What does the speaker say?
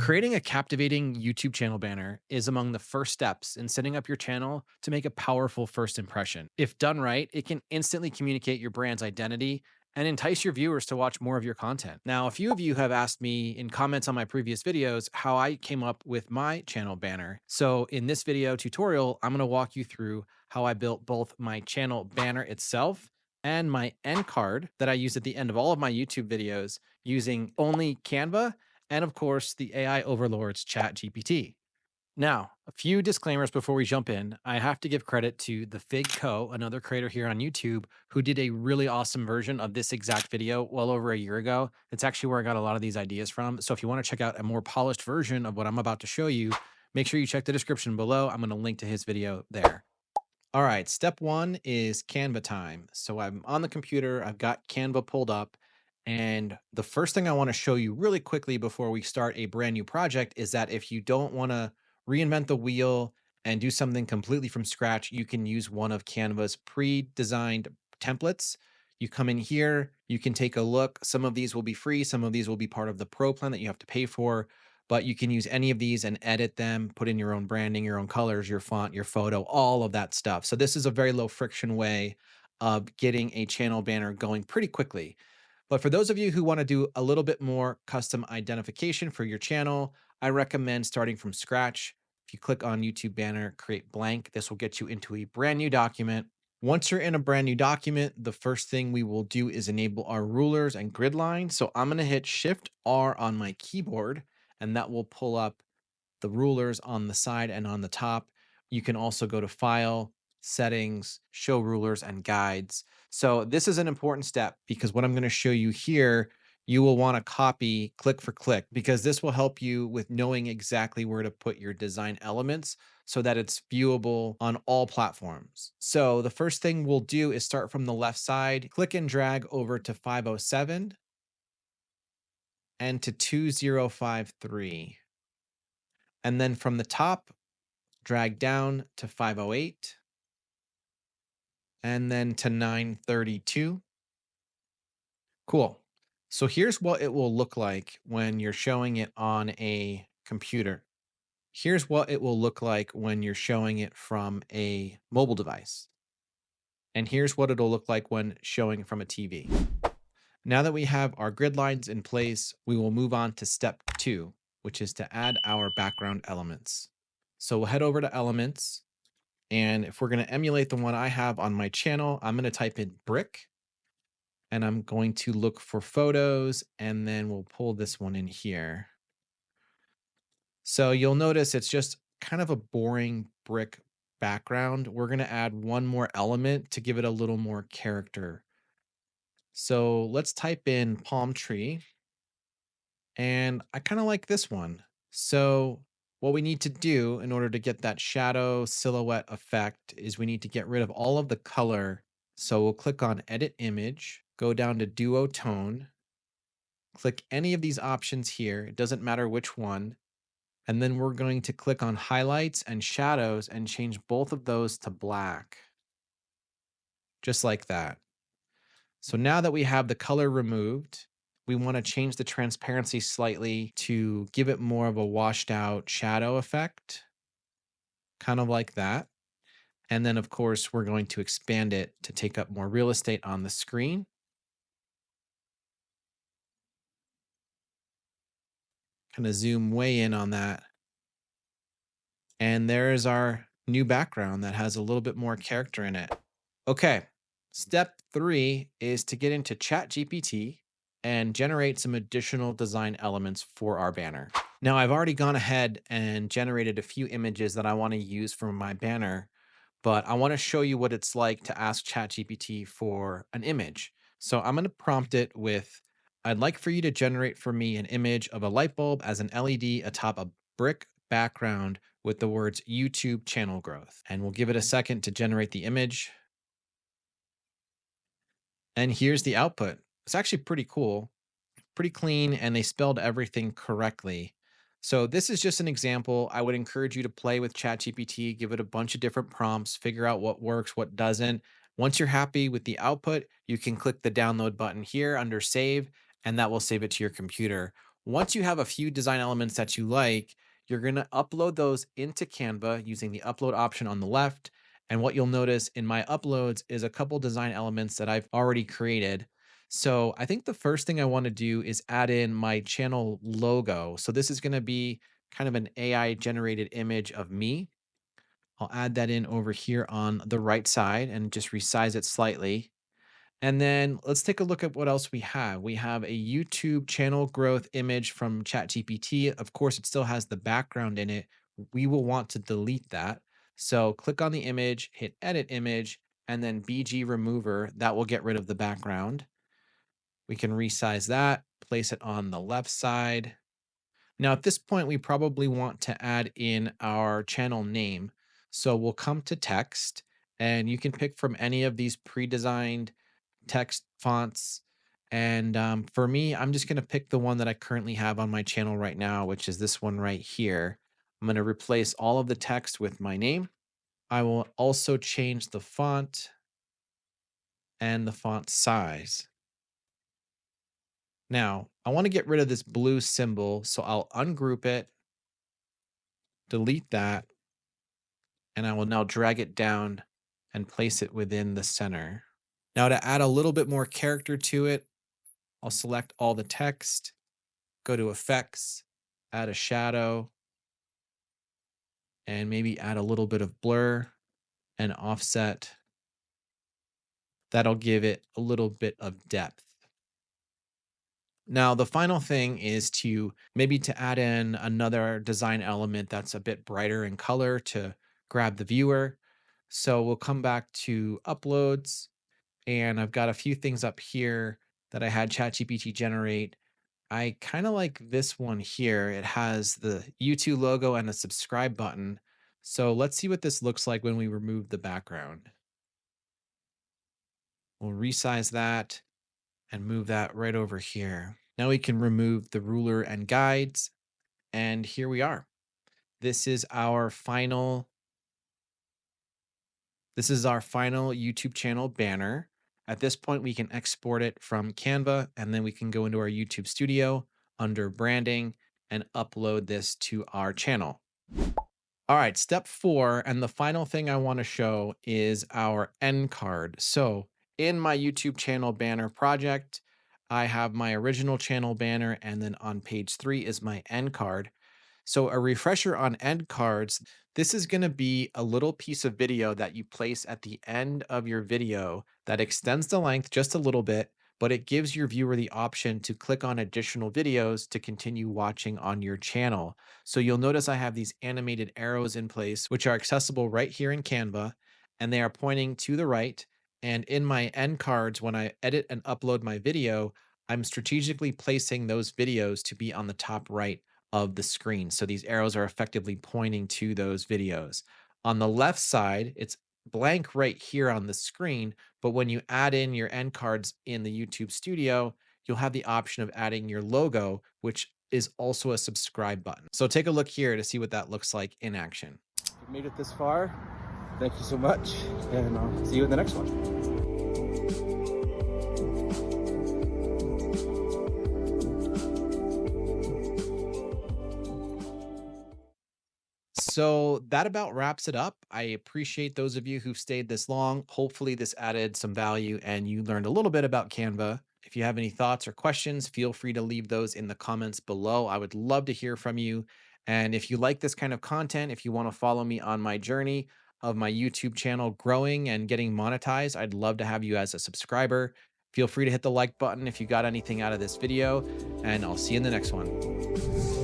Creating a captivating YouTube channel banner is among the first steps in setting up your channel to make a powerful first impression. If done right, it can instantly communicate your brand's identity and entice your viewers to watch more of your content. Now, a few of you have asked me in comments on my previous videos how I came up with my channel banner. So, in this video tutorial, I'm going to walk you through how I built both my channel banner itself and my end card that I use at the end of all of my YouTube videos using only Canva and of course, the AI overlords ChatGPT. Now, a few disclaimers before we jump in. I have to give credit to the Fig Co., another creator here on YouTube, who did a really awesome version of this exact video well over a year ago. It's actually where I got a lot of these ideas from. So if you want to check out a more polished version of what I'm about to show you, make sure you check the description below. I'm going to link to his video there. All right, step one is Canva time. So I'm on the computer, I've got Canva pulled up, and the first thing I want to show you really quickly before we start a brand new project is that if you don't want to reinvent the wheel and do something completely from scratch, you can use one of Canva's pre-designed templates. You come in here, you can take a look. Some of these will be free, some of these will be part of the pro plan that you have to pay for, but you can use any of these and edit them, put in your own branding, your own colors, your font, your photo, all of that stuff. So this is a very low friction way of getting a channel banner going pretty quickly. But for those of you who want to do a little bit more custom identification for your channel, I recommend starting from scratch. If you click on YouTube banner, create blank, this will get you into a brand new document. Once you're in a brand new document, the first thing we will do is enable our rulers and grid lines. So I'm going to hit Shift R on my keyboard, and that will pull up the rulers on the side and on the top. You can also go to File, Settings, Show Rulers, and Guides. So this is an important step because what I'm going to show you here, you will want to copy click for click because this will help you with knowing exactly where to put your design elements so that it's viewable on all platforms. So the first thing we'll do is start from the left side, click and drag over to 507 and to 2053. And then from the top, drag down to 508 and then to 932. Cool. So here's what it will look like when you're showing it on a computer. Here's what it will look like when you're showing it from a mobile device. And here's what it'll look like when showing from a TV. Now that we have our grid lines in place, we will move on to step two, which is to add our background elements. So we'll head over to elements. And if we're going to emulate the one I have on my channel, I'm going to type in brick and I'm going to look for photos and then we'll pull this one in here. So you'll notice it's just kind of a boring brick background. We're going to add one more element to give it a little more character. So let's type in palm tree. And I kind of like this one. So what we need to do in order to get that shadow silhouette effect is we need to get rid of all of the color. So we'll click on Edit Image, go down to Duotone, click any of these options here. It doesn't matter which one. And then we're going to click on Highlights and Shadows and change both of those to black. Just like that. So now that we have the color removed, we want to change the transparency slightly to give it more of a washed out shadow effect, kind of like that. And then, of course, we're going to expand it to take up more real estate on the screen. Kind of zoom way in on that. And there is our new background that has a little bit more character in it. Okay, step three is to get into ChatGPT and generate some additional design elements for our banner. Now, I've already gone ahead and generated a few images that I want to use for my banner, but I want to show you what it's like to ask ChatGPT for an image. So I'm going to prompt it with, I'd like for you to generate for me an image of a light bulb as an LED atop a brick background with the words YouTube channel growth. And we'll give it a second to generate the image. And here's the output. It's actually pretty cool, pretty clean, and they spelled everything correctly. So this is just an example. I would encourage you to play with ChatGPT, give it a bunch of different prompts, figure out what works, what doesn't. Once you're happy with the output, you can click the download button here under save, and that will save it to your computer. Once you have a few design elements that you like, you're going to upload those into Canva using the upload option on the left. And what you'll notice in my uploads is a couple design elements that I've already created. So I think the first thing I want to do is add in my channel logo. So this is going to be kind of an AI generated image of me. I'll add that in over here on the right side and just resize it slightly. And then let's take a look at what else we have. We have a YouTube channel growth image from ChatGPT. Of course, it still has the background in it. We will want to delete that. So click on the image, hit edit image, and then BG remover. That will get rid of the background. We can resize that, place it on the left side. Now, at this point, we probably want to add in our channel name. So we'll come to text, and you can pick from any of these pre-designed text fonts. And for me, I'm just going to pick the one that I currently have on my channel right now, which is this one right here. I'm going to replace all of the text with my name. I will also change the font and the font size. Now, I want to get rid of this blue symbol, so I'll ungroup it, delete that, and I will now drag it down and place it within the center. Now, to add a little bit more character to it, I'll select all the text, go to effects, add a shadow, and maybe add a little bit of blur and offset. That'll give it a little bit of depth. Now, the final thing is to maybe to add in another design element that's a bit brighter in color to grab the viewer. So we'll come back to uploads, and I've got a few things up here that I had ChatGPT generate. I kind of like this one here. It has the YouTube logo and a subscribe button. So let's see what this looks like when we remove the background. We'll resize that and move that right over here. Now we can remove the ruler and guides. And here we are. This is our final YouTube channel banner. At this point, we can export it from Canva, and then we can go into our YouTube studio under branding and upload this to our channel. All right, step 4, and the final thing I want to show is our end card. So in my YouTube channel banner project, I have my original channel banner, and then on page 3 is my end card. So a refresher on end cards, this is going to be a little piece of video that you place at the end of your video that extends the length just a little bit, but it gives your viewer the option to click on additional videos to continue watching on your channel. So you'll notice I have these animated arrows in place, which are accessible right here in Canva, and they are pointing to the right. And in my end cards, when I edit and upload my video, I'm strategically placing those videos to be on the top right of the screen. So these arrows are effectively pointing to those videos. On the left side, it's blank right here on the screen, but when you add in your end cards in the YouTube studio, you'll have the option of adding your logo, which is also a subscribe button. So take a look here to see what that looks like in action. If you made it this far, thank you so much, and I'll see you in the next one. So that about wraps it up. I appreciate those of you who've stayed this long. Hopefully, this added some value and you learned a little bit about Canva. If you have any thoughts or questions, feel free to leave those in the comments below. I would love to hear from you. And if you like this kind of content, if you want to follow me on my journey of my YouTube channel growing and getting monetized, I'd love to have you as a subscriber. Feel free to hit the like button if you got anything out of this video, and I'll see you in the next one.